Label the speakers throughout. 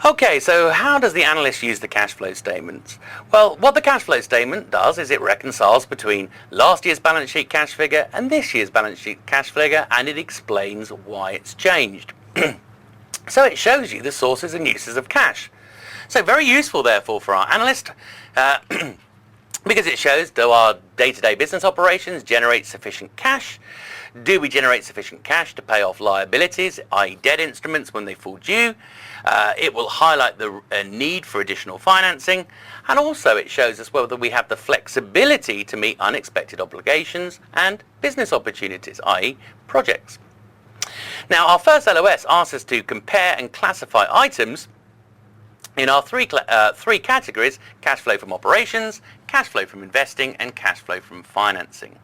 Speaker 1: Okay, so how does the analyst use the cash flow statements? Well, what the cash flow statement does is it reconciles between last year's balance sheet cash figure and this year's balance sheet cash figure, and it explains why it's changed. So it shows you the sources and uses of cash. So very useful, therefore, for our analyst, because it shows, do our day-to-day business operations generate sufficient cash? Do we generate sufficient cash to pay off liabilities, i.e. debt instruments when they fall due? It will highlight the need for additional financing, and also it shows us whether we have the flexibility to meet unexpected obligations and business opportunities, i.e. projects. Now, our first LOS asks us to compare and classify items in our three categories: cash flow from operations, cash flow from investing, and cash flow from financing.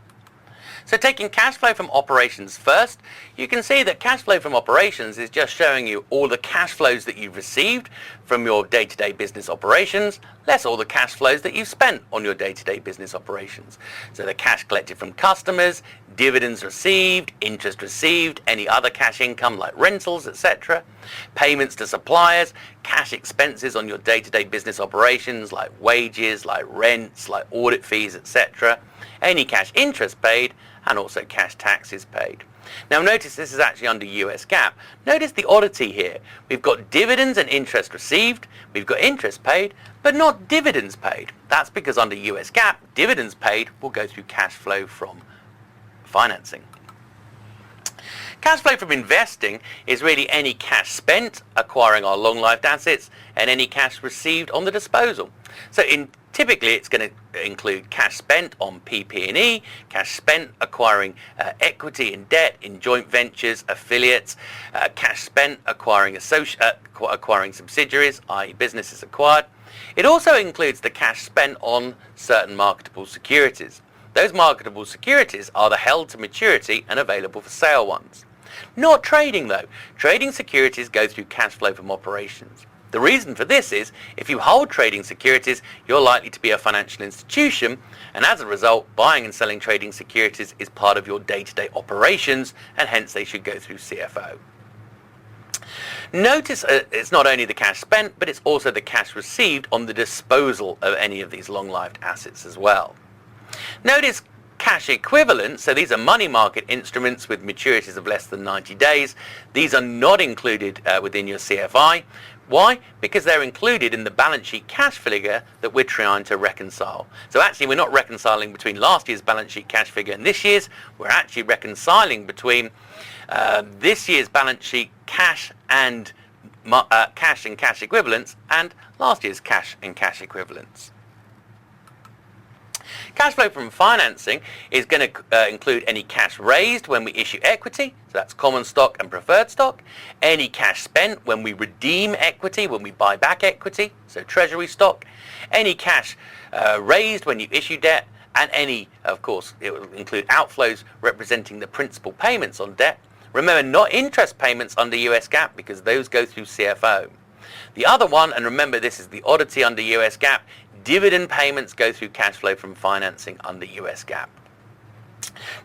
Speaker 1: So taking cash flow from operations first, you can see that cash flow from operations is just showing you all the cash flows that you've received from your day-to-day business operations, less all the cash flows that you've spent on your day-to-day business operations. So the cash collected from customers, dividends received, interest received, any other cash income like rentals, etc., payments to suppliers, cash expenses on your day-to-day business operations like wages, like rents, like audit fees, etc., any cash interest paid, and also cash taxes paid. Now notice this is actually under US GAAP. Notice the oddity here. We've got dividends and interest received, we've got interest paid, but not dividends paid. That's because under US GAAP, dividends paid will go through cash flow from financing. Cash flow from investing is really any cash spent acquiring our long-lived assets and any cash received on the disposal. So typically it's going to include cash spent on PP&E, cash spent acquiring equity and debt in joint ventures, affiliates, cash spent acquiring subsidiaries, i.e. businesses acquired. It also includes the cash spent on certain marketable securities. Those marketable securities are the held to maturity and available for sale ones. Not trading though. Trading securities go through cash flow from operations. The reason for this is, if you hold trading securities, you're likely to be a financial institution, and as a result, buying and selling trading securities is part of your day-to-day operations, and hence they should go through CFO. Notice it's not only the cash spent, but it's also the cash received on the disposal of any of these long-lived assets as well. Notice cash equivalents, so these are money market instruments with maturities of less than 90 days. These are not included within your CFI. Why? Because they're included in the balance sheet cash figure that we're trying to reconcile. So actually we're not reconciling between last year's balance sheet cash figure and this year's. We're actually reconciling between this year's balance sheet cash and cash equivalents and last year's cash and cash equivalents. Cash flow from financing is going to include any cash raised when we issue equity, so that's common stock and preferred stock, any cash spent when we redeem equity, when we buy back equity, so treasury stock, any cash raised when you issue debt, and any, of course, it will include outflows representing the principal payments on debt. Remember, not interest payments under US GAAP because those go through CFO. The other one, and remember this is the oddity under US GAAP, dividend payments go through cash flow from financing under US GAAP.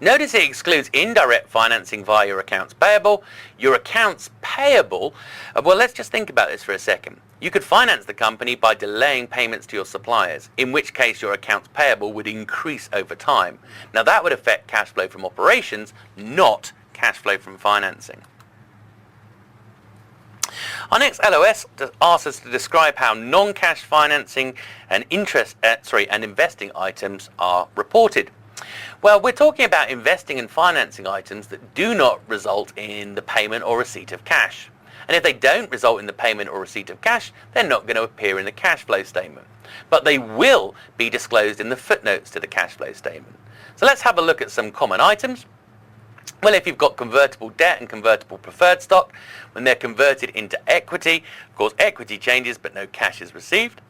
Speaker 1: Notice it excludes indirect financing via your accounts payable. Your accounts payable, well, let's just think about this for a second. You could finance the company by delaying payments to your suppliers, in which case your accounts payable would increase over time. Now that would affect cash flow from operations, not cash flow from financing. Our next LOS asks us to describe how non-cash financing and investing items are reported. Well, we're talking about investing and financing items that do not result in the payment or receipt of cash. And if they don't result in the payment or receipt of cash, they're not going to appear in the cash flow statement. But they will be disclosed in the footnotes to the cash flow statement. So let's have a look at some common items. Well, if you've got convertible debt and convertible preferred stock, when they're converted into equity, of course equity changes but no cash is received.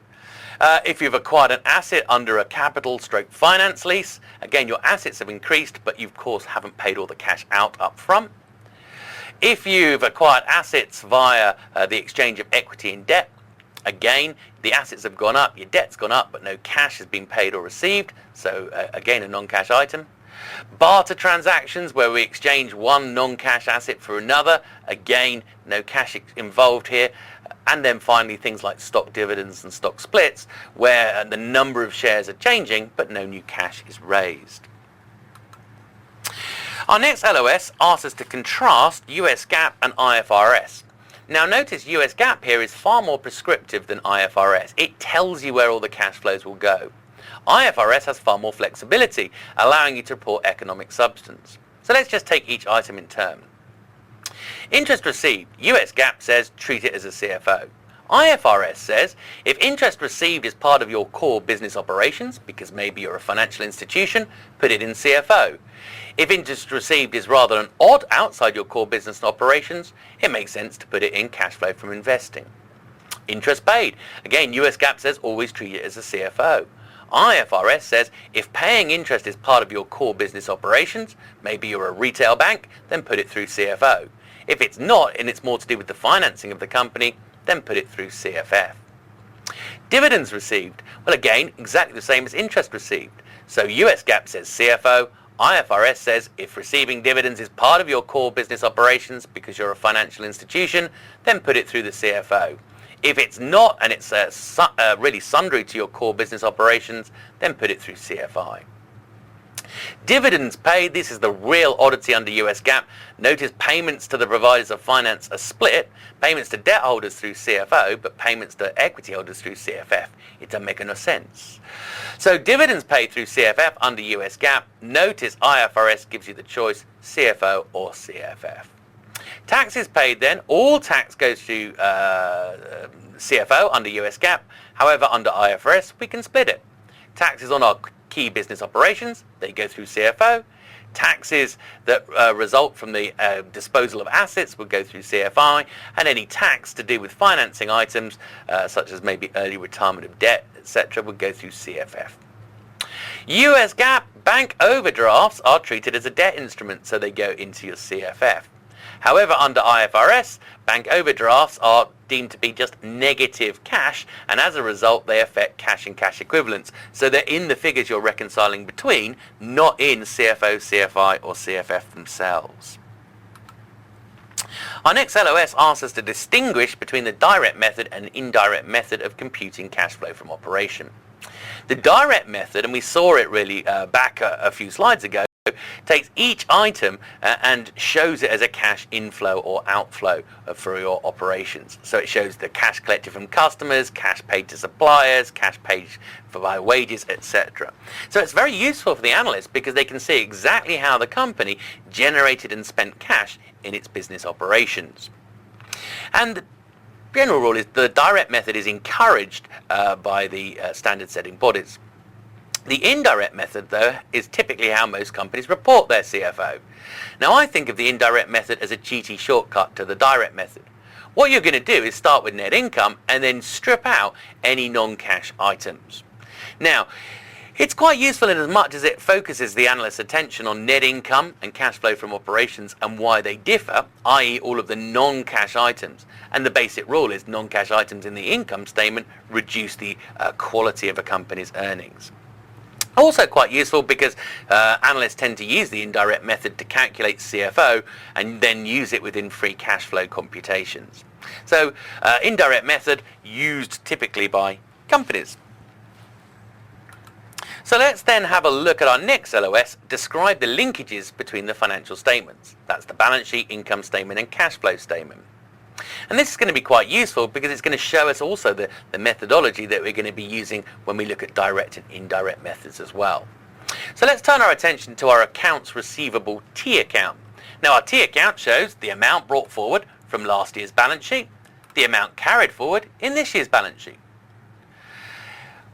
Speaker 1: If you've acquired an asset under a capital/finance lease, again your assets have increased but you of course haven't paid all the cash out up front. If you've acquired assets via the exchange of equity and debt, again the assets have gone up, your debt's gone up but no cash has been paid or received, so again a non-cash item. Barter transactions where we exchange one non-cash asset for another, again, no cash involved here. And then finally things like stock dividends and stock splits where the number of shares are changing but no new cash is raised. Our next LOS asks us to contrast US GAAP and IFRS. Now notice US GAAP here is far more prescriptive than IFRS. It tells you where all the cash flows will go. IFRS has far more flexibility, allowing you to report economic substance. So let's just take each item in turn. Interest received, US GAAP says treat it as a CFO. IFRS says if interest received is part of your core business operations, because maybe you're a financial institution, put it in CFO. If interest received is rather an odd outside your core business operations, it makes sense to put it in cash flow from investing. Interest paid, again US GAAP says always treat it as a CFO. IFRS says if paying interest is part of your core business operations, maybe you're a retail bank, then put it through CFO. If it's not and it's more to do with the financing of the company, then put it through CFF. Dividends received, well again, exactly the same as interest received. So US GAAP says CFO, IFRS says if receiving dividends is part of your core business operations because you're a financial institution, then put it through the CFO. If it's not and it's really sundry to your core business operations, then put it through CFI. Dividends paid, this is the real oddity under US GAAP. Notice payments to the providers of finance are split, payments to debt holders through CFO, but payments to equity holders through CFF. It doesn't make no sense. So dividends paid through CFF under US GAAP, notice IFRS gives you the choice CFO or CFF. Taxes paid then, all tax goes through CFO under US GAAP, however under IFRS we can split it. Taxes on our key business operations, they go through CFO. Taxes that result from the disposal of assets would go through CFI, and any tax to do with financing items, such as maybe early retirement of debt, etc., would go through CFF. US GAAP bank overdrafts are treated as a debt instrument, so they go into your CFF. However, under IFRS, bank overdrafts are deemed to be just negative cash, and as a result they affect cash and cash equivalents. So they're in the figures you're reconciling between, not in CFO, CFI or CFF themselves. Our next LOS asks us to distinguish between the direct method and indirect method of computing cash flow from operation. The direct method, and we saw it really back a few slides ago, takes each item and shows it as a cash inflow or outflow for your operations. So it shows the cash collected from customers, cash paid to suppliers, cash paid by wages, etc. So it's very useful for the analyst because they can see exactly how the company generated and spent cash in its business operations. And the general rule is the direct method is encouraged by the standard setting bodies. The indirect method, though, is typically how most companies report their CFO. Now, I think of the indirect method as a cheaty shortcut to the direct method. What you're going to do is start with net income and then strip out any non-cash items. Now, it's quite useful in as much as it focuses the analyst's attention on net income and cash flow from operations and why they differ, i.e. all of the non-cash items. And the basic rule is non-cash items in the income statement reduce the quality of a company's earnings. Also quite useful because analysts tend to use the indirect method to calculate CFO and then use it within free cash flow computations. So indirect method used typically by companies. So let's then have a look at our next LOS, describe the linkages between the financial statements. That's the balance sheet, income statement and cash flow statement. And this is going to be quite useful because it's going to show us also the methodology that we're going to be using when we look at direct and indirect methods as well. So let's turn our attention to our accounts receivable T account. Now our T account shows the amount brought forward from last year's balance sheet, the amount carried forward in this year's balance sheet.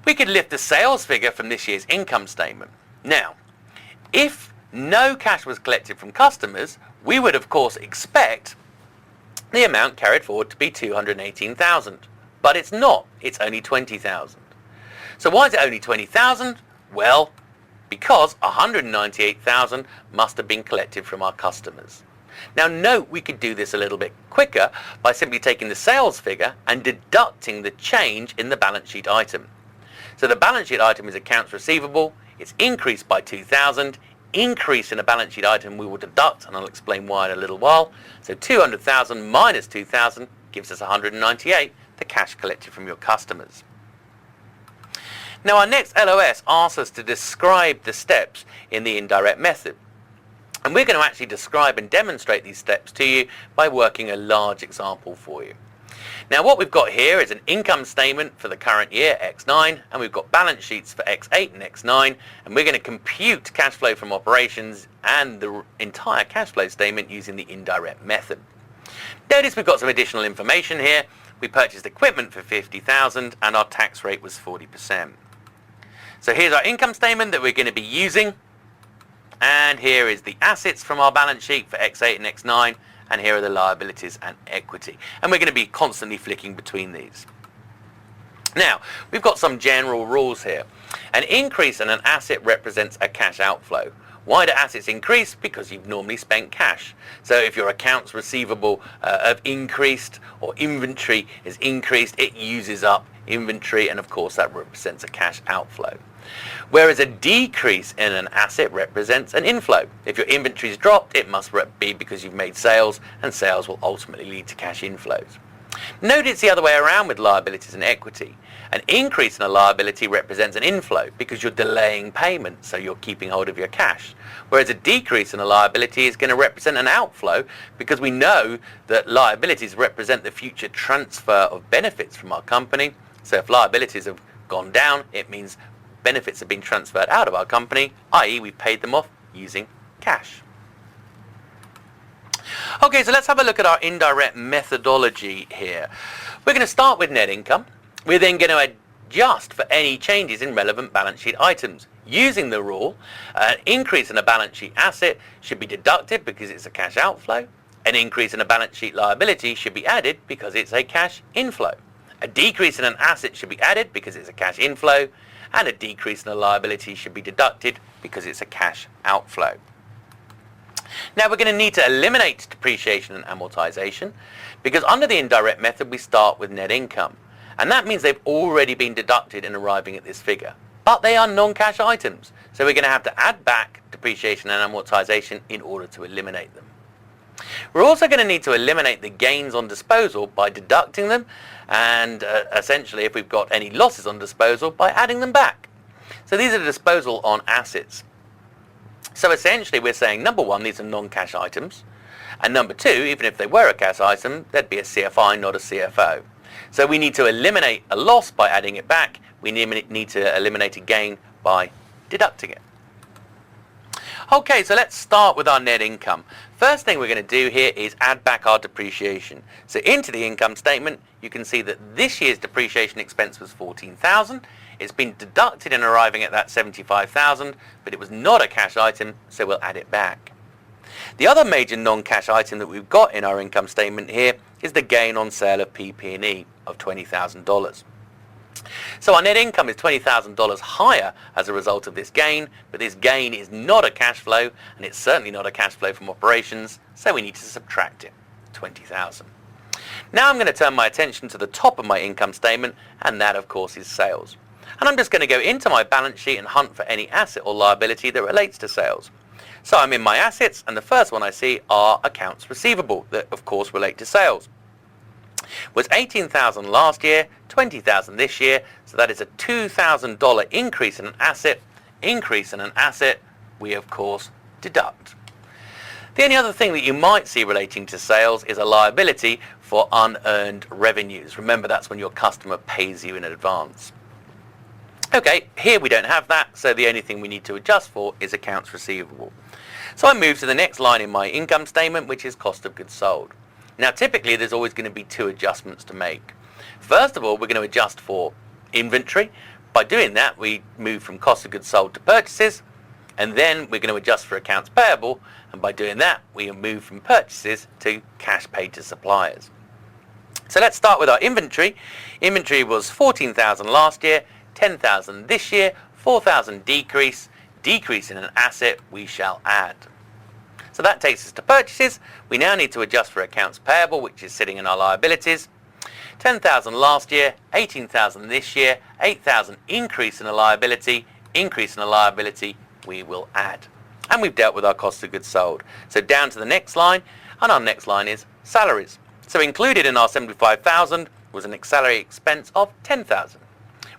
Speaker 1: We could lift the sales figure from this year's income statement. Now, if no cash was collected from customers, we would of course expect the amount carried forward to be 218,000, but it's not, it's only 20,000. So why is it only 20,000? Well, because 198,000 must have been collected from our customers. Now note we could do this a little bit quicker by simply taking the sales figure and deducting the change in the balance sheet item. So the balance sheet item is accounts receivable, it's increased by 2,000, increase in a balance sheet item we will deduct, and I'll explain why in a little while. So 200,000 minus 2,000 gives us 198, the cash collected from your customers. Now our next LOS asks us to describe the steps in the indirect method. And we're going to actually describe and demonstrate these steps to you by working a large example for you. Now what we've got here is an income statement for the current year, X9, and we've got balance sheets for X8 and X9, and we're going to compute cash flow from operations and the entire cash flow statement using the indirect method. Notice we've got some additional information here. We purchased equipment for 50,000 and our tax rate was 40%. So here's our income statement that we're going to be using, and here is the assets from our balance sheet for X8 and X9, and here are the liabilities and equity, and we're going to be constantly flicking between these. Now we've got some general rules here. An increase in an asset represents a cash outflow. Why do assets increase? Because you've normally spent cash. So if your accounts receivable have increased or inventory is increased, it uses up inventory, and of course that represents a cash outflow. Whereas a decrease in an asset represents an inflow. If your inventory is dropped, it must be because you've made sales, and sales will ultimately lead to cash inflows. Note it's the other way around with liabilities and equity. An increase in a liability represents an inflow because you're delaying payment, so you're keeping hold of your cash. Whereas a decrease in a liability is going to represent an outflow because we know that liabilities represent the future transfer of benefits from our company. So if liabilities have gone down, it means benefits have been transferred out of our company, i.e. we've paid them off using cash. Okay, so let's have a look at our indirect methodology here. We're going to start with net income. We're then going to adjust for any changes in relevant balance sheet items. Using the rule, an increase in a balance sheet asset should be deducted because it's a cash outflow. An increase in a balance sheet liability should be added because it's a cash inflow. A decrease in an asset should be added because it's a cash inflow, and a decrease in a liability should be deducted because it's a cash outflow. Now we're going to need to eliminate depreciation and amortization because under the indirect method we start with net income, and that means they've already been deducted in arriving at this figure, but they are non-cash items, so we're going to have to add back depreciation and amortization in order to eliminate them. We're also going to need to eliminate the gains on disposal by deducting them, and essentially if we've got any losses on disposal by adding them back. So these are the disposal on assets. So essentially we're saying number one, these are non-cash items, and number two, even if they were a cash item, they'd be a CFI, not a CFO. So we need to eliminate a loss by adding it back. We need to eliminate a gain by deducting it. Okay, so let's start with our net income. First thing we're going to do here is add back our depreciation. So into the income statement, you can see that this year's depreciation expense was 14,000. It's been deducted in arriving at that 75,000, but it was not a cash item, so we'll add it back. The other major non-cash item that we've got in our income statement here is the gain on sale of PP&E of $20,000. So our net income is $20,000 higher as a result of this gain, but this gain is not a cash flow, and it's certainly not a cash flow from operations, so we need to subtract it, 20,000. Now I'm going to turn my attention to the top of my income statement, and that of course is sales. And I'm just going to go into my balance sheet and hunt for any asset or liability that relates to sales. So I'm in my assets, and the first one I see are accounts receivable that of course relate to sales. Was 18,000 last year, 20,000 this year, so that is a $2,000 increase in an asset. Increase in an asset, we of course deduct. The only other thing that you might see relating to sales is a liability for unearned revenues. Remember, that's when your customer pays you in advance. Okay, here we don't have that, so the only thing we need to adjust for is accounts receivable. So I move to the next line in my income statement, which is cost of goods sold. Now typically there's always going to be two adjustments to make. First of all, we're going to adjust for inventory. By doing that, we move from cost of goods sold to purchases, and then we're going to adjust for accounts payable, and by doing that, we move from purchases to cash paid to suppliers. So let's start with our inventory. Inventory was 14,000 last year, 10,000 this year, 4,000 decrease in an asset we shall add. So that takes us to purchases. We now need to adjust for accounts payable, which is sitting in our liabilities. 10,000 last year, 18,000 this year, 8,000 increase in a liability we will add. And we've dealt with our cost of goods sold. So down to the next line, and our next line is salaries. So included in our 75,000 was an salary expense of 10,000.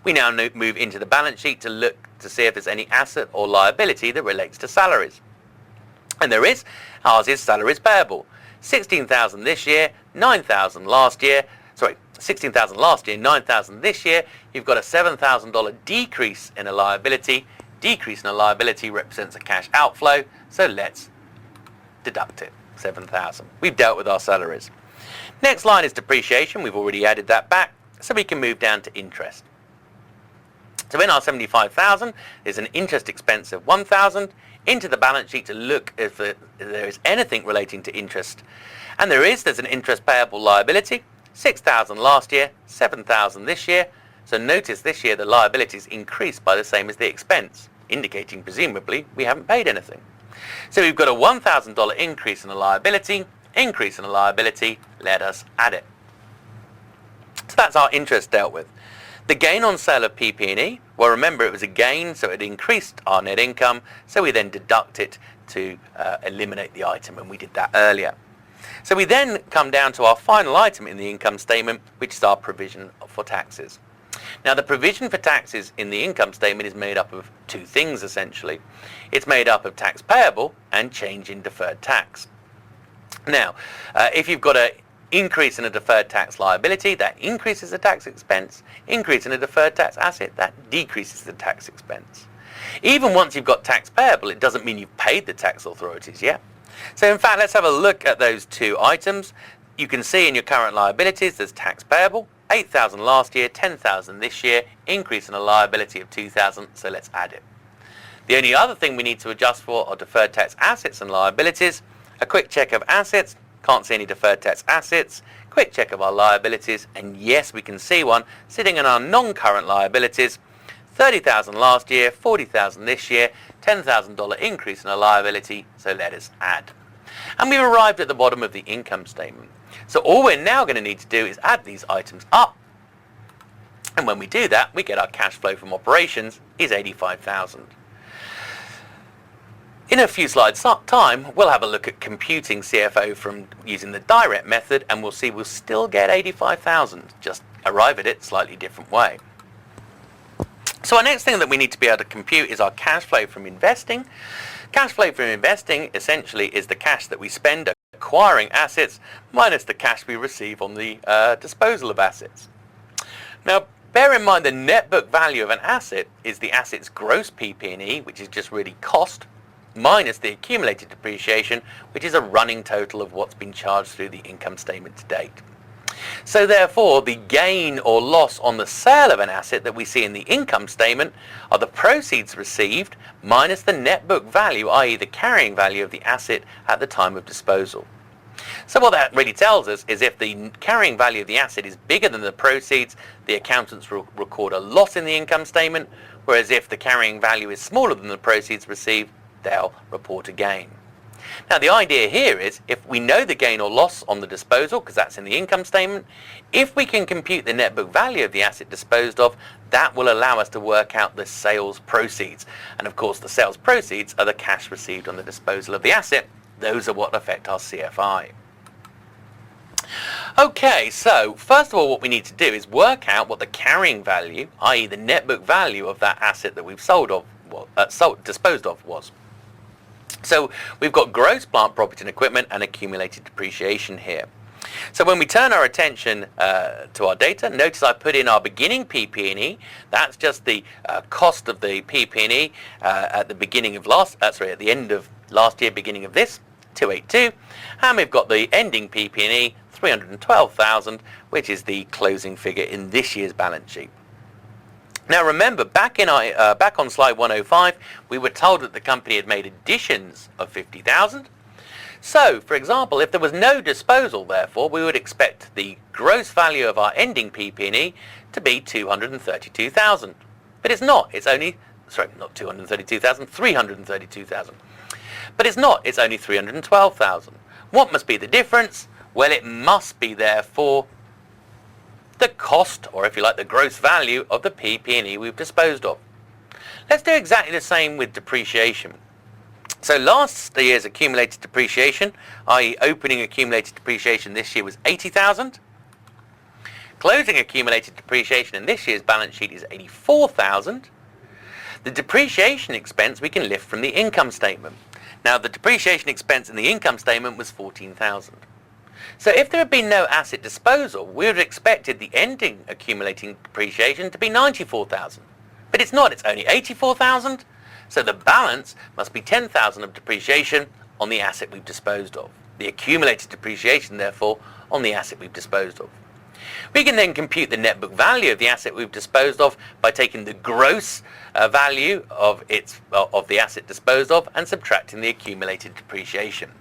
Speaker 1: We now move into the balance sheet to look to see if there's any asset or liability that relates to salaries. And there is. Ours is salaries payable. 16,000 this year, 9,000 last year. 16,000 last year, 9,000 this year. You've got a $7,000 decrease in a liability. Decrease in a liability represents a cash outflow, so let's deduct it, 7,000. We've dealt with our salaries. Next line is depreciation. We've already added that back, so we can move down to interest. So in our 75,000, there's an interest expense of 1,000. Into the balance sheet to look if there is anything relating to interest. And there's an interest payable liability. 6,000 last year, 7,000 this year. So notice this year the liabilities increased by the same as the expense, indicating presumably we haven't paid anything. So we've got a $1,000 increase in a liability, let us add it. So that's our interest dealt with. The gain on sale of PP&E, well, remember it was a gain, so it increased our net income, so we then deduct it to eliminate the item, and we did that earlier. So we then come down to our final item in the income statement, which is our provision for taxes. Now, the provision for taxes in the income statement is made up of two things, essentially. It's made up of tax payable and change in deferred tax. Now, if you've got an increase in a deferred tax liability, that increases the tax expense. Increase in a deferred tax asset, that decreases the tax expense. Even once you've got tax payable, it doesn't mean you've paid the tax authorities yet. So in fact, let's have a look at those two items. You can see in your current liabilities there's tax payable, 8,000 last year, 10,000 this year, increase in a liability of 2,000, so let's add it. The only other thing we need to adjust for are deferred tax assets and liabilities. A quick check of assets, can't see any deferred tax assets. Quick check of our liabilities, and yes, we can see one sitting in our non-current liabilities. 30,000 last year, 40,000 this year, $10,000 increase in a liability, so let us add. And we've arrived at the bottom of the income statement. So all we're now going to need to do is add these items up. And when we do that, we get our cash flow from operations is 85,000. In a few slides time, we'll have a look at computing CFO from using the direct method, and we'll see we'll still get 85,000, just arrive at it slightly different way. So our next thing that we need to be able to compute is our cash flow from investing. Cash flow from investing essentially is the cash that we spend acquiring assets minus the cash we receive on the disposal of assets. Now, bear in mind the net book value of an asset is the asset's gross PP&E, which is just really cost, minus the accumulated depreciation, which is a running total of what's been charged through the income statement to date. So therefore, the gain or loss on the sale of an asset that we see in the income statement are the proceeds received minus the net book value, i.e. the carrying value of the asset at the time of disposal. So what that really tells us is if the carrying value of the asset is bigger than the proceeds, the accountants will record a loss in the income statement, whereas if the carrying value is smaller than the proceeds received, they'll report a gain. Now the idea here is if we know the gain or loss on the disposal, because that's in the income statement, if we can compute the net book value of the asset disposed of, that will allow us to work out the sales proceeds. And of course the sales proceeds are the cash received on the disposal of the asset. Those are what affect our CFI. Okay, so first of all what we need to do is work out what the carrying value, i.e. the net book value of that asset that we've disposed of was. So we've got gross plant, property and equipment and accumulated depreciation here. So when we turn our attention to our data, notice I put in our beginning PP&E. That's just the cost of the PP&E at the end of last year, beginning of this, 282. And we've got the ending PP&E, 312,000, which is the closing figure in this year's balance sheet. Now remember, back on slide 105, we were told that the company had made additions of 50,000. So, for example, if there was no disposal, therefore, we would expect the gross value of our ending PP&E to be 232,000. But it's not. It's only, not 232,000, 332,000. But it's not. It's only 312,000. What must be the difference? Well, it must be, therefore, the cost, or if you like, the gross value of the PP&E we've disposed of. Let's do exactly the same with depreciation. So last year's accumulated depreciation, i.e. opening accumulated depreciation this year, was 80,000. Closing accumulated depreciation in this year's balance sheet is 84,000. The depreciation expense we can lift from the income statement. Now the depreciation expense in the income statement was 14,000. So if there had been no asset disposal, we would have expected the ending accumulating depreciation to be 94,000. But it's not, it's only 84,000. So the balance must be 10,000 of depreciation on the asset we've disposed of. The accumulated depreciation, therefore, on the asset we've disposed of. We can then compute the net book value of the asset we've disposed of by taking the gross value of the asset disposed of and subtracting the accumulated depreciation.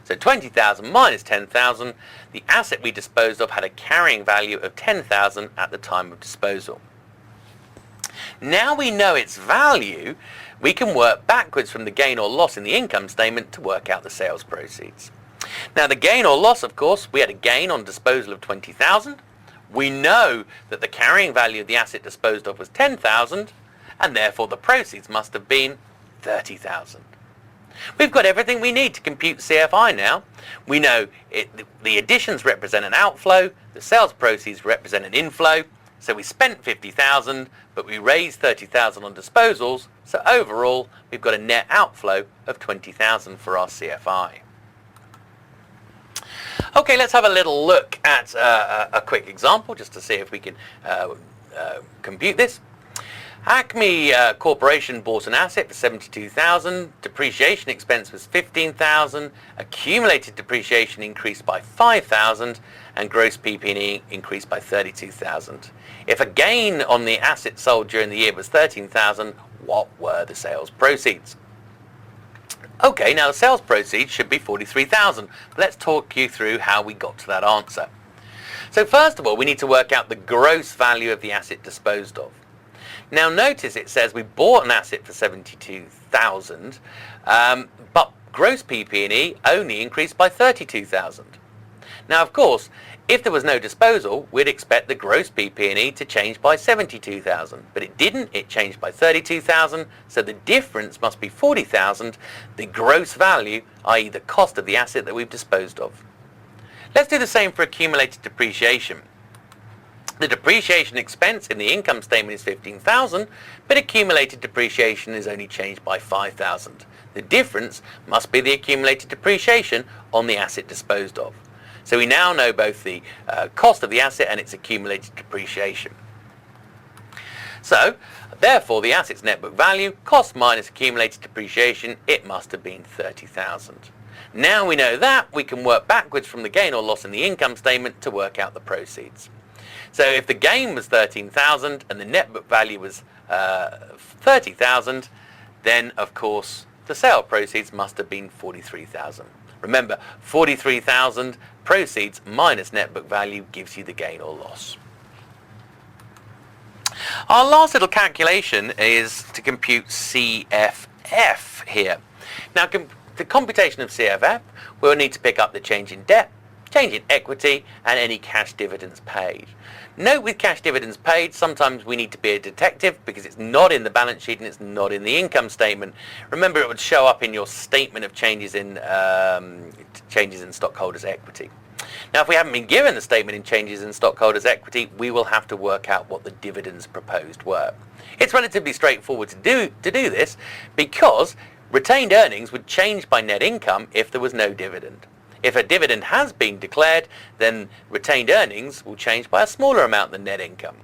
Speaker 1: So 20,000 minus 10,000, the asset we disposed of had a carrying value of 10,000 at the time of disposal. Now we know its value, we can work backwards from the gain or loss in the income statement to work out the sales proceeds. Now the gain or loss, of course, we had a gain on disposal of 20,000. We know that the carrying value of the asset disposed of was 10,000, and therefore the proceeds must have been 30,000. We've got everything we need to compute CFI now. We know the additions represent an outflow, the sales proceeds represent an inflow, so we spent 50,000, but we raised 30,000 on disposals, so overall we've got a net outflow of 20,000 for our CFI. Okay, let's have a little look at a quick example just to see if we can compute this. Acme Corporation bought an asset for 72,000, depreciation expense was 15,000, accumulated depreciation increased by 5,000, and gross PP&E increased by 32,000. If a gain on the asset sold during the year was 13,000, what were the sales proceeds? Okay, now the sales proceeds should be 43,000. Let's talk you through how we got to that answer. So first of all, we need to work out the gross value of the asset disposed of. Now notice it says we bought an asset for 72,000, but gross PP&E only increased by 32,000. Now of course, if there was no disposal, we'd expect the gross PP&E to change by 72,000, but it didn't, it changed by 32,000, so the difference must be 40,000, the gross value, i.e. the cost of the asset that we've disposed of. Let's do the same for accumulated depreciation. The depreciation expense in the income statement is 15,000, but accumulated depreciation is only changed by 5,000. The difference must be the accumulated depreciation on the asset disposed of. So we now know both the cost of the asset and its accumulated depreciation. So, therefore, the asset's net book value, cost minus accumulated depreciation, it must have been 30,000. Now we know that, we can work backwards from the gain or loss in the income statement to work out the proceeds. So if the gain was 13,000 and the net book value was 30,000, then of course the sale proceeds must have been 43,000. Remember, 43,000 proceeds minus net book value gives you the gain or loss. Our last little calculation is to compute CFF here. Now, the computation of CFF, we'll need to pick up the change in debt, change in equity, and any cash dividends paid. Note with cash dividends paid, sometimes we need to be a detective because it's not in the balance sheet and it's not in the income statement. Remember, it would show up in your statement of changes in stockholders' equity. Now, if we haven't been given the statement in changes in stockholders' equity, we will have to work out what the dividends proposed were. It's relatively straightforward to do this because retained earnings would change by net income if there was no dividend. If a dividend has been declared, then retained earnings will change by a smaller amount than net income.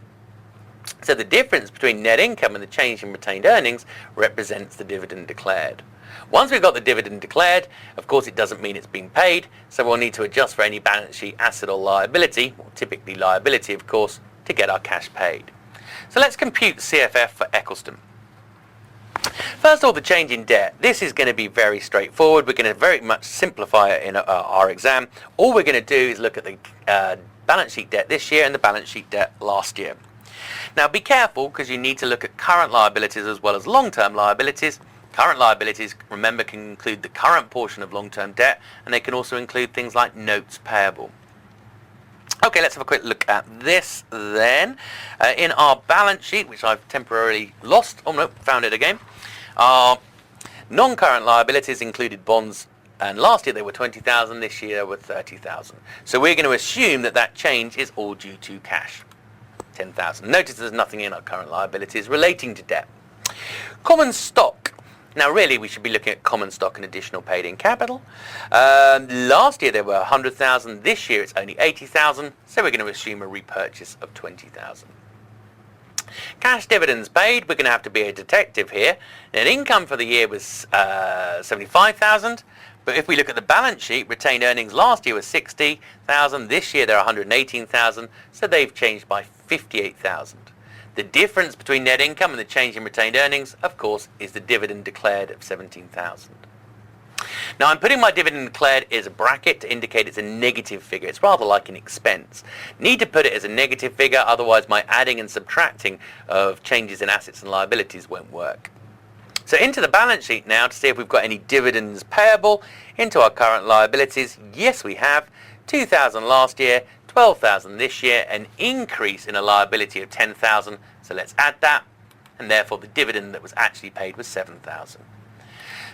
Speaker 1: So the difference between net income and the change in retained earnings represents the dividend declared. Once we've got the dividend declared, of course it doesn't mean it's been paid, so we'll need to adjust for any balance sheet asset or liability, or typically liability of course, to get our cash paid. So let's compute CFF for Eccleston. First of all, the change in debt. This is going to be very straightforward. We're going to very much simplify it in our exam. All we're going to do is look at the balance sheet debt this year and the balance sheet debt last year. Now be careful because you need to look at current liabilities as well as long-term liabilities. Current liabilities, remember, can include the current portion of long-term debt, and they can also include things like notes payable. Okay, let's have a quick look at this then. In our balance sheet, which I've temporarily lost, oh no, found it again. Our Non-current liabilities included bonds, and last year they were 20,000, this year they were 30,000. So we're going to assume that that change is all due to cash, 10,000. Notice there's nothing in our current liabilities relating to debt. Common stock. Now really we should be looking at common stock and additional paid-in capital. Last year there were 100,000, this year it's only 80,000, so we're going to assume a repurchase of 20,000. Cash dividends paid, we're going to have to be a detective here. Net income for the year was 75,000, but if we look at the balance sheet, retained earnings last year was 60,000, this year they're 118,000, so they've changed by 58,000. The difference between net income and the change in retained earnings, of course, is the dividend declared of 17,000. Now I'm putting my dividend declared as a bracket to indicate it's a negative figure. It's rather like an expense. Need to put it as a negative figure, otherwise my adding and subtracting of changes in assets and liabilities won't work. So into the balance sheet now to see if we've got any dividends payable into our current liabilities. Yes, we have. 2,000 last year, 12,000 this year, an increase in a liability of 10,000. So let's add that, and therefore the dividend that was actually paid was 7,000.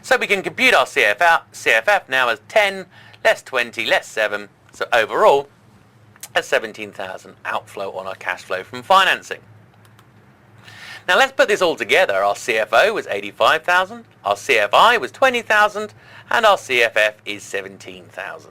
Speaker 1: So we can compute our CFF now as 10 less 20 less 7. So overall, a 17,000 outflow on our cash flow from financing. Now let's put this all together. Our CFO was 85,000, our CFI was 20,000, and our CFF is 17,000.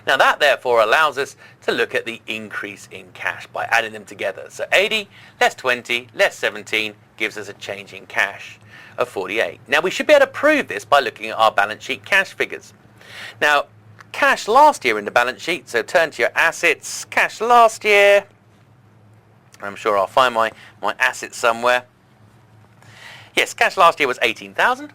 Speaker 1: Now that therefore allows us to look at the increase in cash by adding them together. So 80 less 20 less 17 gives us a change in cash of 48. Now we should be able to prove this by looking at our balance sheet cash figures. Now cash last year in the balance sheet, so turn to your assets, cash last year, I'm sure I'll find my assets somewhere. Yes, cash last year was 18,000,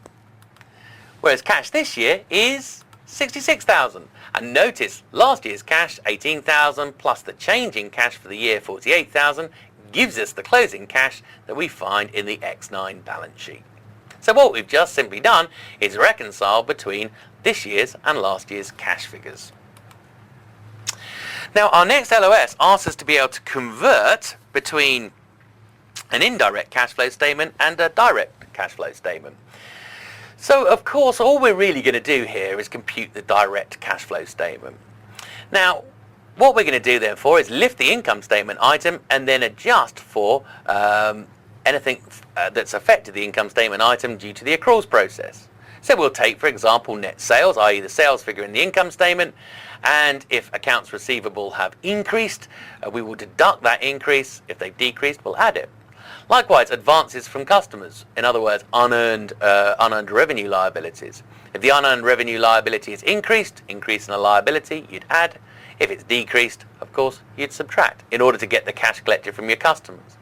Speaker 1: whereas cash this year is 66,000. And notice last year's cash 18,000 plus the change in cash for the year 48,000 gives us the closing cash that we find in the X9 balance sheet. So what we've just simply done is reconcile between this year's and last year's cash figures. Now our next LOS asks us to be able to convert between an indirect cash flow statement and a direct cash flow statement. So of course all we're really going to do here is compute the direct cash flow statement. Now what we're going to do therefore is lift the income statement item and then adjust for anything that's affected the income statement item due to the accruals process. So we'll take, for example, net sales, i.e. the sales figure in the income statement, and if accounts receivable have increased, we will deduct that increase. If they've decreased, we'll add it. Likewise, advances from customers, in other words, unearned revenue liabilities. If the unearned revenue liability is increased, increase in a liability, you'd add. If it's decreased, of course, you'd subtract in order to get the cash collected from your customers.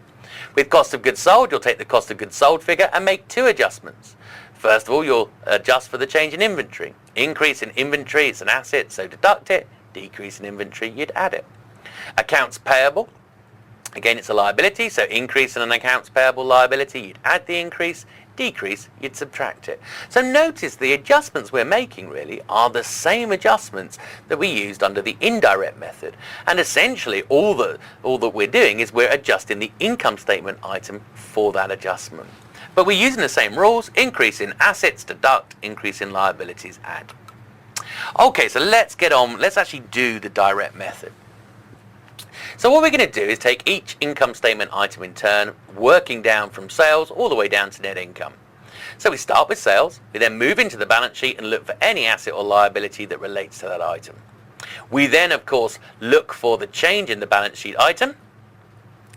Speaker 1: With cost of goods sold, you'll take the cost of goods sold figure and make two adjustments. First of all, you'll adjust for the change in inventory. Increase in inventory, it's an asset, so deduct it. Decrease in inventory, you'd add it. Accounts payable, again, it's a liability, so increase in an accounts payable liability, you'd add the increase. Decrease, you'd subtract it. So notice the adjustments we're making really are the same adjustments that we used under the indirect method. And essentially all that we're doing is we're adjusting the income statement item for that adjustment. But we're using the same rules: increase in assets, deduct; increase in liabilities, add. Okay, so let's get on. Let's actually do the direct method. So what we're going to do is take each income statement item in turn, working down from sales all the way down to net income. So we start with sales, we then move into the balance sheet and look for any asset or liability that relates to that item. We then, of course, look for the change in the balance sheet item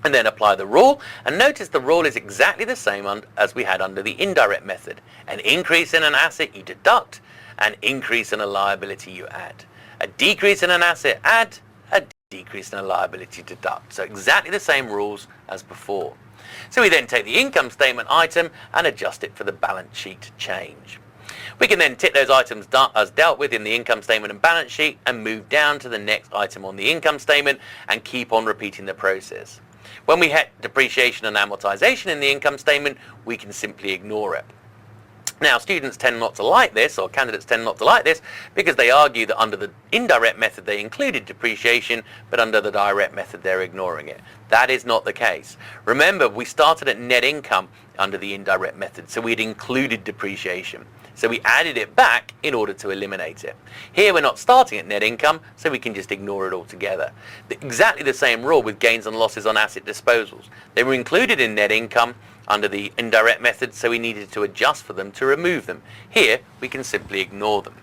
Speaker 1: and then apply the rule. And notice the rule is exactly the same as we had under the indirect method. An increase in an asset, you deduct; an increase in a liability, you add. A decrease in an asset, add; a decrease in a liability, deduct. So exactly the same rules as before. So we then take the income statement item and adjust it for the balance sheet change. We can then tick those items as dealt with in the income statement and balance sheet and move down to the next item on the income statement and keep on repeating the process. When we hit depreciation and amortization in the income statement, we can simply ignore it. Now, students tend not to like this, or candidates tend not to like this, because they argue that under the indirect method they included depreciation, but under the direct method they're ignoring it. That is not the case. Remember, we started at net income under the indirect method, so we'd included depreciation. So we added it back in order to eliminate it. Here we're not starting at net income, so we can just ignore it altogether. Exactly the same rule with gains and losses on asset disposals. They were included in net income under the indirect method, so we needed to adjust for them to remove them. Here we can simply ignore them.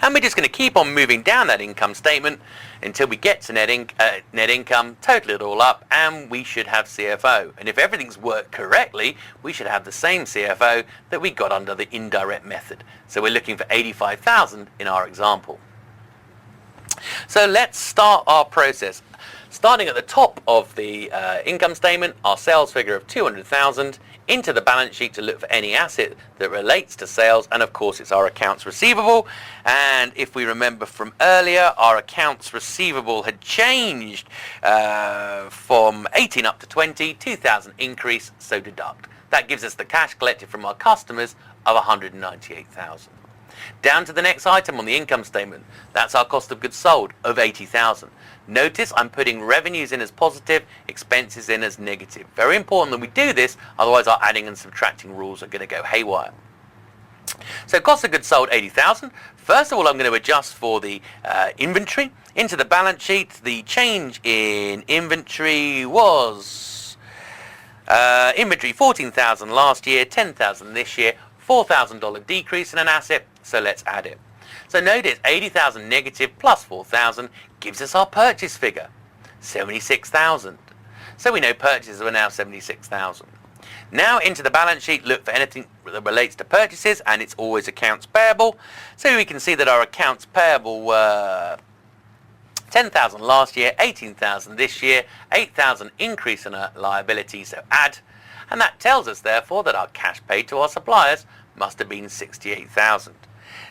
Speaker 1: And we're just going to keep on moving down that income statement until we get to net income, total it all up, and we should have CFO. And if everything's worked correctly, we should have the same CFO that we got under the indirect method. So we're looking for 85,000 in our example. So let's start our process. Starting at the top of the income statement, our sales figure of 200,000, into the balance sheet to look for any asset that relates to sales, and of course it's our accounts receivable. And if we remember from earlier, our accounts receivable had changed from 18 up to 20, 2,000 increase, so deduct. That gives us the cash collected from our customers of 198,000. Down to the next item on the income statement, that's our cost of goods sold of 80,000. Notice I'm putting revenues in as positive, expenses in as negative. Very important that we do this, otherwise our adding and subtracting rules are going to go haywire. So cost of goods sold 80,000. First of all, I'm going to adjust for the inventory. Into the balance sheet, the change in inventory was inventory 14,000 last year, 10,000 this year, $4,000 decrease in an asset, so let's add it. So notice 80,000 negative plus 4,000 gives us our purchase figure, 76,000. So we know purchases are now 76,000. Now into the balance sheet, look for anything that relates to purchases, and it's always accounts payable. So we can see that our accounts payable were 10,000 last year, 18,000 this year, 8,000 increase in a liability, so add. And that tells us therefore that our cash paid to our suppliers must have been 68,000.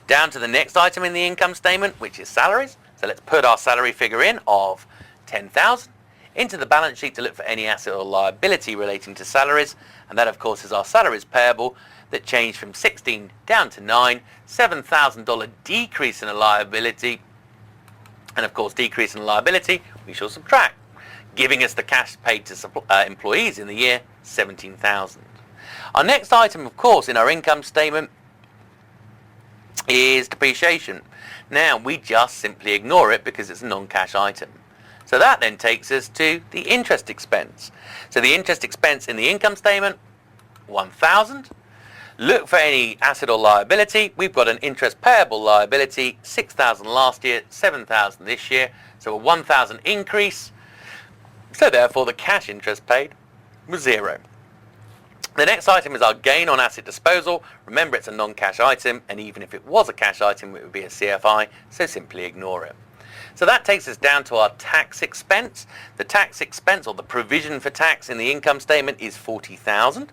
Speaker 1: Down to the next item in the income statement, which is salaries. So let's put our salary figure in of 10,000 into the balance sheet to look for any asset or liability relating to salaries. And that of course is our salaries payable that changed from 16 down to 9, $7,000 decrease in a liability. And of course decrease in a liability we shall subtract, giving us the cash paid to employees in the year, 17,000. Our next item of course in our income statement is depreciation. Now we just simply ignore it because it's a non-cash item. So that then takes us to the interest expense. So the interest expense in the income statement, 1,000. Look for any asset or liability. We've got an interest payable liability, 6,000 last year, 7,000 this year. So a 1,000 increase. So therefore the cash interest paid was 0. The next item is our gain on asset disposal. Remember, it's a non-cash item, and even if it was a cash item, it would be a CFI, so simply ignore it. So that takes us down to our tax expense. The tax expense, or the provision for tax in the income statement, is 40,000.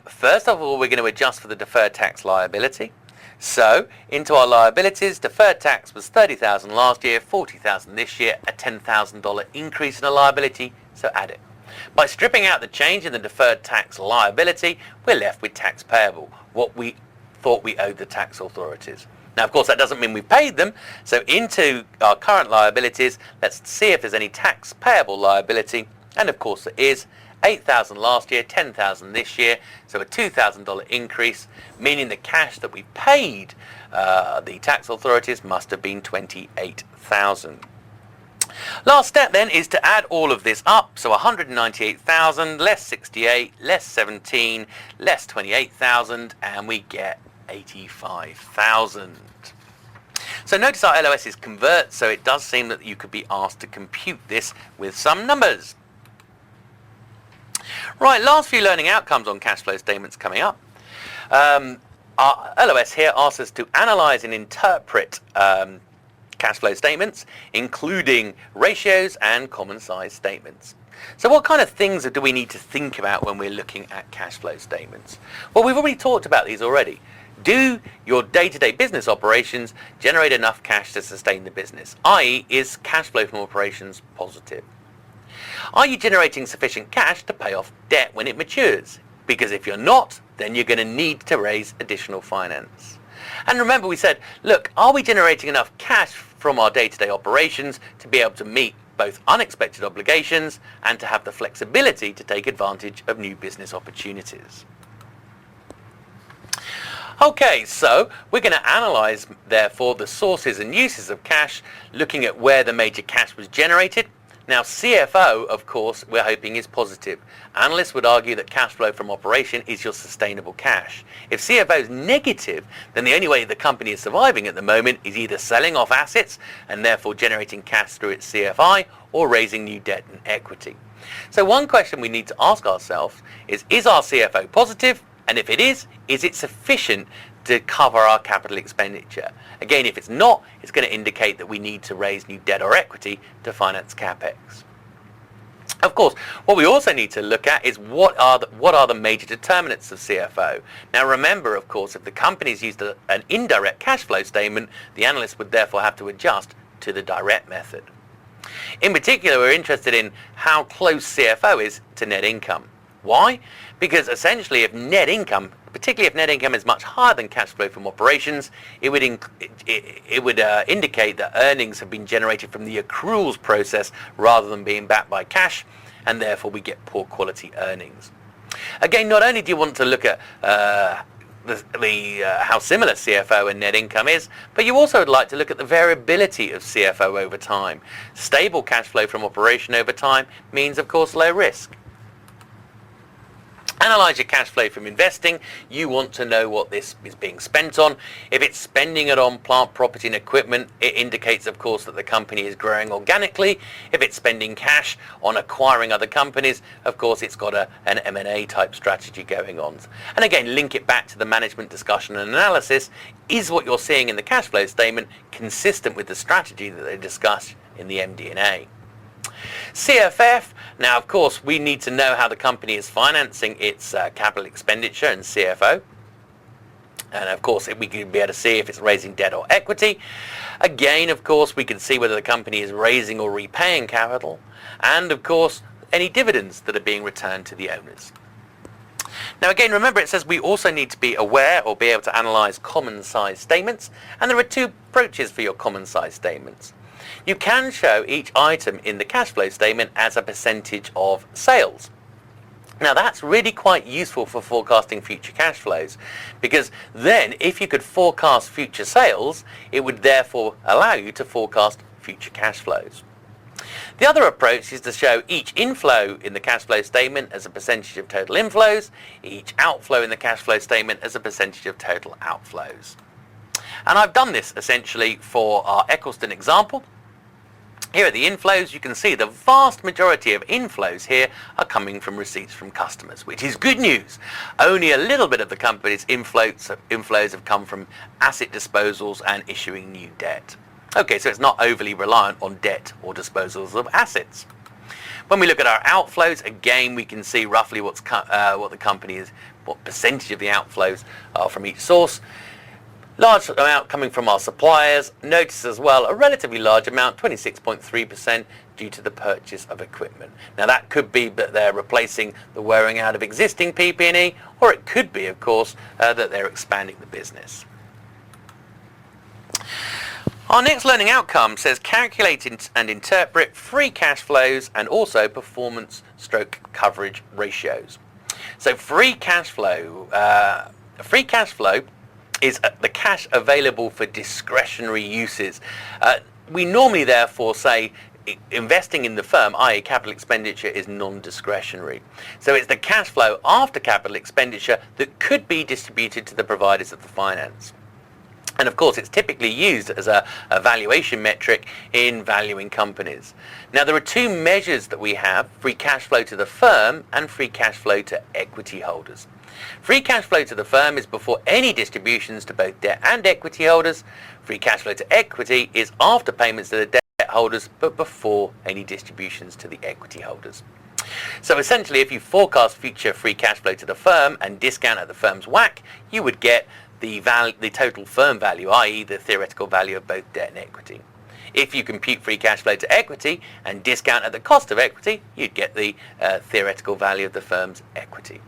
Speaker 1: First of all, we're going to adjust for the deferred tax liability. So, into our liabilities, deferred tax was 30,000 last year, 40,000 this year, a $10,000 increase in a liability, so add it. By stripping out the change in the deferred tax liability, we're left with tax payable, what we thought we owed the tax authorities. Now, of course, that doesn't mean we've paid them, so into our current liabilities, let's see if there's any tax payable liability, and of course there is. 8,000 last year, 10,000 this year, so a $2,000 increase, meaning the cash that we paid the tax authorities must have been 28,000. Last step then is to add all of this up, so 198,000 less 68 less 17 less 28,000, and we get 85,000. So notice our LOS is convert, so it does seem that you could be asked to compute this with some numbers. Right, last few learning outcomes on cash flow statements coming up. Our LOS here asks us to analyze and interpret cash flow statements, including ratios and common size statements. So what kind of things do we need to think about when we're looking at cash flow statements? Well, we've already talked about these already. Do your day-to-day business operations generate enough cash to sustain the business? i.e., is cash flow from operations positive? Are you generating sufficient cash to pay off debt when it matures? Because if you're not, then you're going to need to raise additional finance. And remember we said, look, are we generating enough cash from our day-to-day operations to be able to meet both unexpected obligations and to have the flexibility to take advantage of new business opportunities? Okay, so we're going to analyze, therefore, the sources and uses of cash, looking at where the major cash was generated. Now, CFO, of course, we're hoping is positive. Analysts would argue that cash flow from operation is your sustainable cash. If CFO is negative, then the only way the company is surviving at the moment is either selling off assets and therefore generating cash through its CFI or raising new debt and equity. So one question we need to ask ourselves is our CFO positive? And if it is it sufficient to cover our capital expenditure? Again, if it's not, it's going to indicate that we need to raise new debt or equity to finance CapEx. Of course, what we also need to look at is what are the major determinants of CFO. Now remember, of course, if the company's used an indirect cash flow statement, the analyst would therefore have to adjust to the direct method. In particular, we're interested in how close CFO is to net income. Why? Because essentially if net income, particularly if net income is much higher than cash flow from operations, it would indicate that earnings have been generated from the accruals process rather than being backed by cash, and therefore we get poor quality earnings. Again, not only do you want to look at how similar CFO and net income is, but you also would like to look at the variability of CFO over time. Stable cash flow from operation over time means, of course, low risk. Analyze your cash flow from investing. You want to know what this is being spent on. If it's spending it on plant, property and equipment, it indicates, of course, that the company is growing organically. If it's spending cash on acquiring other companies, of course, it's got an M&A type strategy going on. And again, link it back to the management discussion and analysis. Is what you're seeing in the cash flow statement consistent with the strategy that they discuss in the MD&A? CFF, now of course we need to know how the company is financing its capital expenditure and CFO, and of course we can be able to see if it's raising debt or equity. Again, of course, we can see whether the company is raising or repaying capital, and of course any dividends that are being returned to the owners. Now again, remember it says we also need to be aware or be able to analyze common size statements, and there are two approaches for your common size statements. You can show each item in the cash flow statement as a percentage of sales. Now that's really quite useful for forecasting future cash flows, because then if you could forecast future sales, it would therefore allow you to forecast future cash flows. The other approach is to show each inflow in the cash flow statement as a percentage of total inflows, each outflow in the cash flow statement as a percentage of total outflows. And I've done this essentially for our Eccleston example. Here are the inflows. You can see the vast majority of inflows here are coming from receipts from customers, which is good news. Only a little bit of the company's inflows have come from asset disposals and issuing new debt. Okay, so it's not overly reliant on debt or disposals of assets. When we look at our outflows, again, we can see roughly what the company is, what percentage of the outflows are from each source. Large amount coming from our suppliers. Notice as well a relatively large amount, 26.3%, due to the purchase of equipment. Now that could be that they're replacing the wearing out of existing PP&E, or it could be, of course, that they're expanding the business. Our next learning outcome says calculate and interpret free cash flows and also performance/coverage ratios. So free cash flow is the cash available for discretionary uses. We normally therefore say investing in the firm, i.e. capital expenditure, is non-discretionary. So it's the cash flow after capital expenditure that could be distributed to the providers of the finance. And of course, it's typically used as a valuation metric in valuing companies. Now, there are two measures that we have: free cash flow to the firm and free cash flow to equity holders. Free cash flow to the firm is before any distributions to both debt and equity holders. Free cash flow to equity is after payments to the debt holders, but before any distributions to the equity holders. So essentially, if you forecast future free cash flow to the firm and discount at the firm's WACC, you would get the total firm value, i.e. the theoretical value of both debt and equity. If you compute free cash flow to equity and discount at the cost of equity, you'd get the theoretical value of the firm's equity.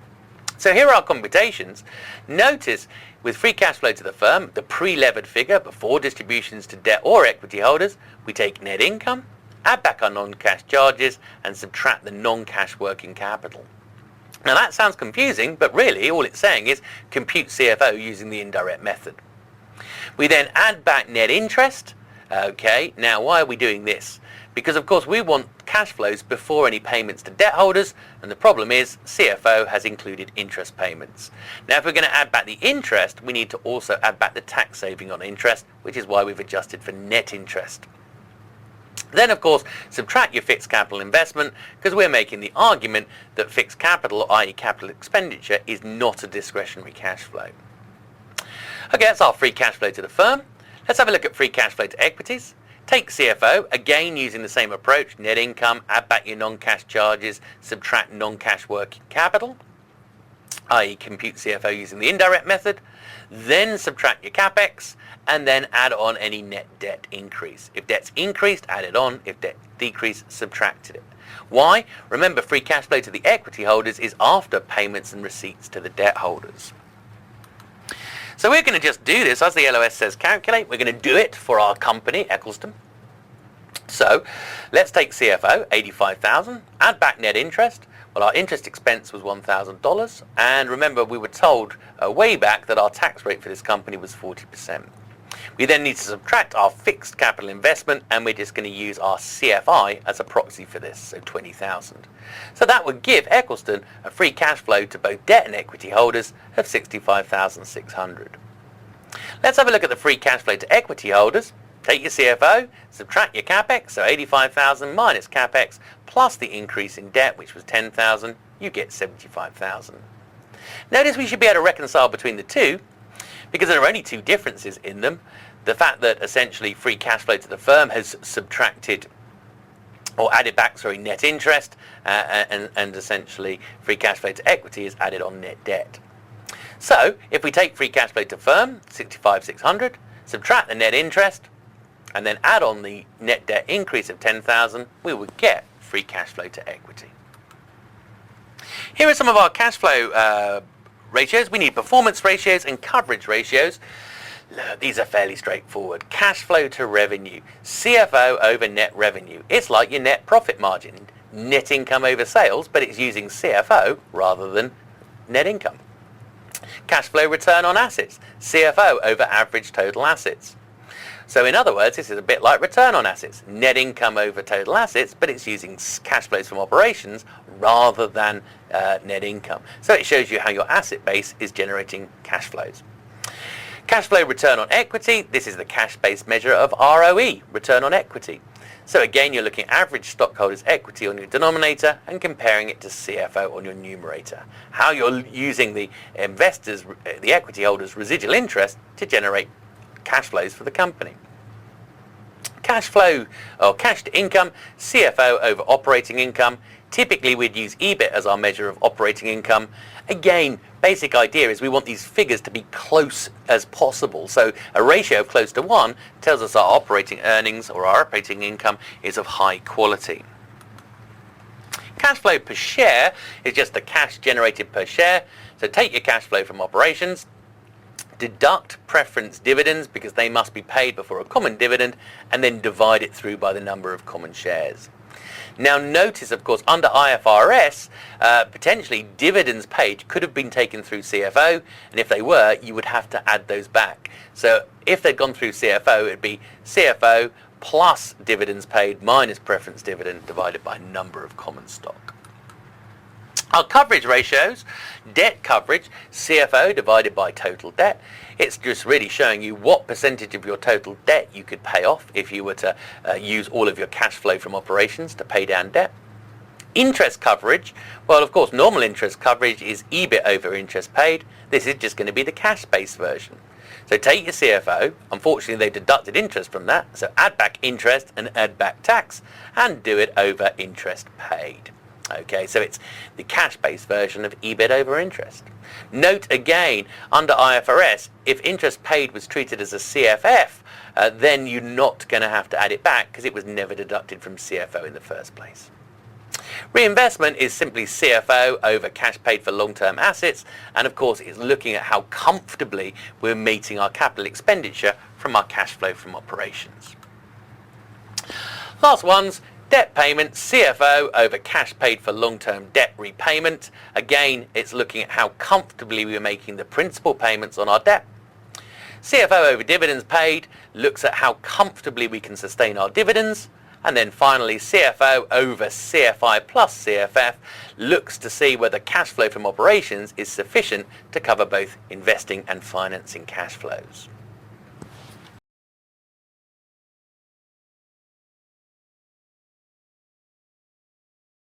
Speaker 1: So here are our computations. Notice with free cash flow to the firm, the pre-levered figure before distributions to debt or equity holders, we take net income, add back our non-cash charges and subtract the non-cash working capital. Now that sounds confusing, but really all it's saying is compute CFO using the indirect method. We then add back net interest. Okay, now why are we doing this? Because of course we want cash flows before any payments to debt holders, and the problem is CFO has included interest payments. Now if we're going to add back the interest, we need to also add back the tax saving on interest, which is why we've adjusted for net interest. Then of course subtract your fixed capital investment, because we're making the argument that fixed capital, i.e. capital expenditure, is not a discretionary cash flow. Okay, that's our free cash flow to the firm. Let's have a look at free cash flow to equities. Take CFO, again using the same approach, net income, add back your non-cash charges, subtract non-cash working capital, i.e. compute CFO using the indirect method, then subtract your capex, and then add on any net debt increase. If debt's increased, add it on. If debt decreased, subtracted it. Why? Remember, free cash flow to the equity holders is after payments and receipts to the debt holders. So we're going to just do this, as the LOS says calculate, we're going to do it for our company, Eccleston. So let's take CFO, 85,000, add back net interest. Well, our interest expense was $1,000, and remember we were told way back that our tax rate for this company was 40%. We then need to subtract our fixed capital investment, and we're just going to use our CFI as a proxy for this, so 20,000. So that would give Eccleston a free cash flow to both debt and equity holders of 65,600. Let's have a look at the free cash flow to equity holders. Take your CFO, subtract your capex, so 85,000 minus capex, plus the increase in debt, which was 10,000, you get 75,000. Notice we should be able to reconcile between the two, because there are only two differences in them. The fact that essentially free cash flow to the firm has subtracted or added back, net interest, and essentially free cash flow to equity is added on net debt. So if we take free cash flow to firm, 65,600, subtract the net interest, and then add on the net debt increase of 10,000, we would get free cash flow to equity. Here are some of our cash flow ratios. We need performance ratios and coverage ratios. These are fairly straightforward. Cash flow to revenue, CFO over net revenue. It's like your net profit margin, net income over sales, but it's using CFO rather than net income. Cash flow return on assets, CFO over average total assets. So in other words, this is a bit like return on assets, net income over total assets, but it's using cash flows from operations rather than net income. So it shows you how your asset base is generating cash flows. Cash flow return on equity, this is the cash-based measure of ROE, return on equity. So again, you're looking at average stockholders' equity on your denominator and comparing it to CFO on your numerator. How you're using the investors, the equity holders' residual interest to generate cash flows for the company. Cash flow or cash to income, CFO over operating income. Typically we'd use EBIT as our measure of operating income. Again, basic idea is we want these figures to be close as possible. So a ratio of close to 1 tells us our operating earnings or our operating income is of high quality. Cash flow per share is just the cash generated per share. So take your cash flow from operations, deduct preference dividends because they must be paid before a common dividend, and then divide it through by the number of common shares. Now notice, of course, under IFRS, potentially dividends paid could have been taken through CFO, and if they were, you would have to add those back. So if they'd gone through CFO, it'd be CFO plus dividends paid minus preference dividend divided by number of common stock. Our coverage ratios, debt coverage, CFO divided by total debt. It's just really showing you what percentage of your total debt you could pay off if you were to use all of your cash flow from operations to pay down debt. Interest coverage, well, of course, normal interest coverage is EBIT over interest paid. This is just going to be the cash-based version. So take your CFO, unfortunately they deducted interest from that, so add back interest and add back tax and do it over interest paid. Okay, so it's the cash-based version of EBIT over interest. Note again, under IFRS, if interest paid was treated as a CFF, then you're not going to have to add it back because it was never deducted from CFO in the first place. Reinvestment is simply CFO over cash paid for long-term assets, and of course it's looking at how comfortably we're meeting our capital expenditure from our cash flow from operations. Last one's debt payment, CFO over cash paid for long-term debt repayment. Again, it's looking at how comfortably we're making the principal payments on our debt. CFO over dividends paid looks at how comfortably we can sustain our dividends. And then finally, CFO over CFI plus CFF looks to see whether cash flow from operations is sufficient to cover both investing and financing cash flows.